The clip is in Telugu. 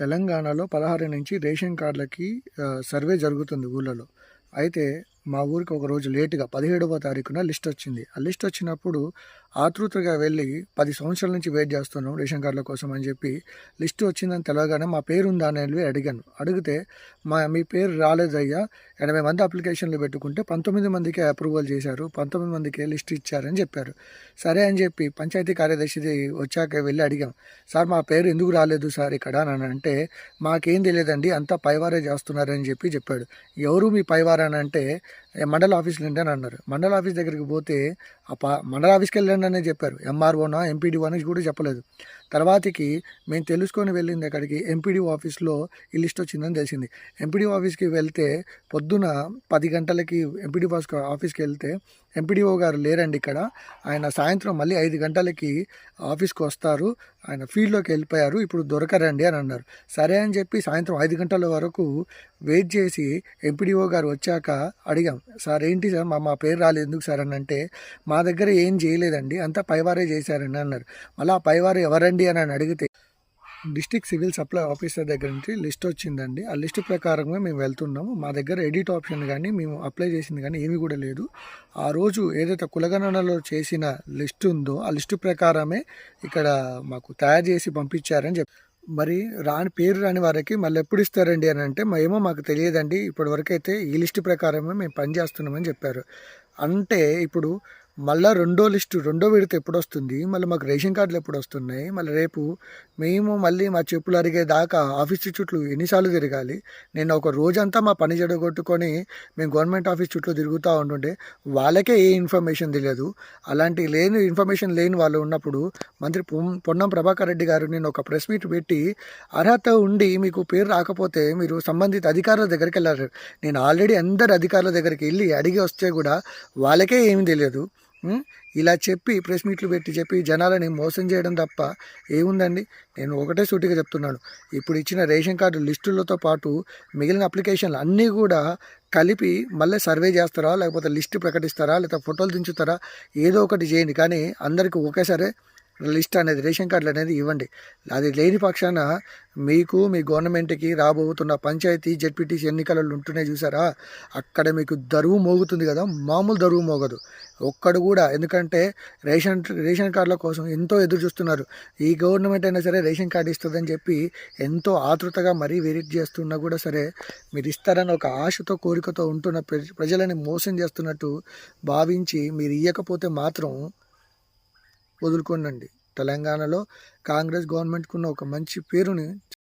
తెలంగాణలో 16 నుంచి రేషన్ కార్డులకి సర్వే జరుగుతుంది ఊళ్ళలో. అయితే మా ఊరికి ఒకరోజు లేట్‌గా 17వ తారీఖున లిస్ట్ వచ్చింది. ఆ లిస్ట్ వచ్చినప్పుడు ఆతృతగా వెళ్ళి 10 సంవత్సరాల నుంచి వెయిట్ చేస్తున్నాం రేషన్ కార్డుల కోసం అని చెప్పి లిస్ట్ వచ్చిందని తెలవగానే మా పేరు ఉందా అని వెళ్ళి అడిగాను. అడిగితే మీ పేరు రాలేదయ్యా, 80 మంది అప్లికేషన్లు పెట్టుకుంటే 19 మందికే అప్రూవల్ చేశారు. 19 మందికే లిస్ట్ ఇచ్చారని చెప్పారు. సరే అని చెప్పి పంచాయతీ కార్యదర్శిది వచ్చాక వెళ్ళి అడిగాం. సార్ మా పేరు ఎందుకు రాలేదు సార్ ఇక్కడ అని అంటే, మాకేం తెలియదండి అంతా పైవారే చేస్తున్నారని చెప్పాడు. ఎవరు మీ పైవారు అని అంటే, మండల ఆఫీస్కి రండి అని అన్నారు. మండల ఆఫీస్ దగ్గరికి పోతే మండల ఆఫీస్కి వెళ్ళండి అనే చెప్పారు. ఎంఆర్ఓనా ఎంపీడీఓ అని కూడా చెప్పలేదు. తర్వాతకి మేము తెలుసుకొని వెళ్ళింది అక్కడికి ఎంపీడీఓ ఆఫీస్లో ఈ లిస్ట్ వచ్చిందని తెలిసింది. ఎంపీడీఓ ఆఫీస్కి వెళ్తే పొద్దున 10 గంటలకి ఎంపీడీఓ ఆఫీస్కి వెళ్తే ఎంపీడీఓ గారు లేరండి ఇక్కడ, ఆయన సాయంత్రం మళ్ళీ 5 గంటలకి ఆఫీస్కి వస్తారు, ఆయన ఫీల్డ్లోకి వెళ్ళిపోయారు, ఇప్పుడు దొరకరండి అని అన్నారు. సరే అని చెప్పి సాయంత్రం 5 గంటల వరకు వెయిట్ చేసి ఎంపీడీఓ గారు వచ్చాక అడిగాం, సార్ ఏంటి సార్ మా పేరు రాలేదు ఎందుకు సార్ అని అంటే, మా దగ్గర ఏం చేయలేదండి అంతా పైవారే చేశారని అన్నారు. మళ్ళీ ఆ పైవారు ఎవరండి అని అడిగితే డిస్ట్రిక్ట్ సివిల్ సప్లై ఆఫీసర్ దగ్గర నుంచి లిస్ట్ వచ్చిందండి. ఆ లిస్ట్ ప్రకారంగా మేము వెళ్తున్నాము. మా దగ్గర ఎడిట్ ఆప్షన్ కానీ మేము అప్లై చేసింది కానీ ఏమీ కూడా లేదు. ఆ రోజు ఏదైతే కులగణనలో చేసిన లిస్ట్ ఉందో ఆ లిస్ట్ ప్రకారమే ఇక్కడ మాకు తయారు చేసి పంపించారని మరి పేరు రాని వారికి మళ్ళీ ఎప్పుడు ఇస్తారండి అని అంటే, ఏమో మాకు తెలియదండి, ఇప్పటివరకు అయితే ఈ లిస్ట్ ప్రకారమే మేము పనిచేస్తున్నామని చెప్పారు. అంటే ఇప్పుడు మళ్ళీ రెండో విడత ఎప్పుడు వస్తుంది, మళ్ళీ మాకు రేషన్ కార్డులు ఎప్పుడు వస్తున్నాయి, మళ్ళీ రేపు మేము మళ్ళీ మా చెప్పులు అరిగే దాకా ఆఫీస్ చుట్టూ ఎన్నిసార్లు తిరగాలి. నేను ఒక రోజంతా మా పని జడగొట్టుకొని మేము గవర్నమెంట్ ఆఫీస్ చుట్టూ తిరుగుతూ ఉంటుంటే వాళ్ళకే ఏ ఇన్ఫర్మేషన్ తెలియదు. అలాంటి ఇన్ఫర్మేషన్ లేని వాళ్ళు ఉన్నప్పుడు మంత్రి పొన్నం ప్రభాకర్ రెడ్డి గారు నేను ఒక ప్రెస్ మీట్ పెట్టి, అర్హత ఉండి మీకు పేరు రాకపోతే మీరు సంబంధిత అధికారుల దగ్గరికి వెళ్ళారు. నేను ఆల్రెడీ అందరు అధికారుల దగ్గరికి వెళ్ళి అడిగి వస్తే కూడా వాళ్ళకే ఏమీ తెలియదు. ఇలా చెప్పి ప్రెస్ మీట్లు చెప్పి జనాలని మోసం చేయడం తప్ప ఏముందండి. నేను ఒకటే సూటిగా చెప్తున్నాను, ఇప్పుడు ఇచ్చిన రేషన్ కార్డు లిస్టులతో పాటు మిగిలిన అప్లికేషన్లు అన్నీ కూడా కలిపి మళ్ళీ సర్వే చేస్తారా, లేకపోతే లిస్ట్ ప్రకటిస్తారా, లేకపోతే ఫోటోలు దించుతారా, ఏదో ఒకటి చేయండి. కానీ అందరికీ ఒకేసారి లిస్ట్ అనేది రేషన్ కార్డులు అనేది ఇవ్వండి. అది లేని పక్షాన మీకు మీ గవర్నమెంట్కి రాబోతున్న పంచాయతీ జెడ్పీటీసీ ఎన్నికలలో ఉంటున్నాయి చూసారా, అక్కడ మీకు దరువు మోగుతుంది కదా, మామూలు దరువు మోగదు ఒక్కడు కూడా. ఎందుకంటే రేషన్ కార్డుల కోసం ఎంతో ఎదురు చూస్తున్నారు. ఈ గవర్నమెంట్ అయినా సరే రేషన్ కార్డు ఇస్తుందని చెప్పి ఎంతో ఆతృతగా మరీ వెయిట్ చేస్తున్నా కూడా సరే మీరు ఇస్తారని ఒక ఆశతో కోరికతో ఉంటున్న ప్రజలని మోసం చేస్తున్నట్టు భావించి మీరు ఇవ్వకపోతే మాత్రం వదులుకోండి. తెలంగాణలో కాంగ్రెస్ గవర్నమెంట్కున్న ఒక మంచి పేరుని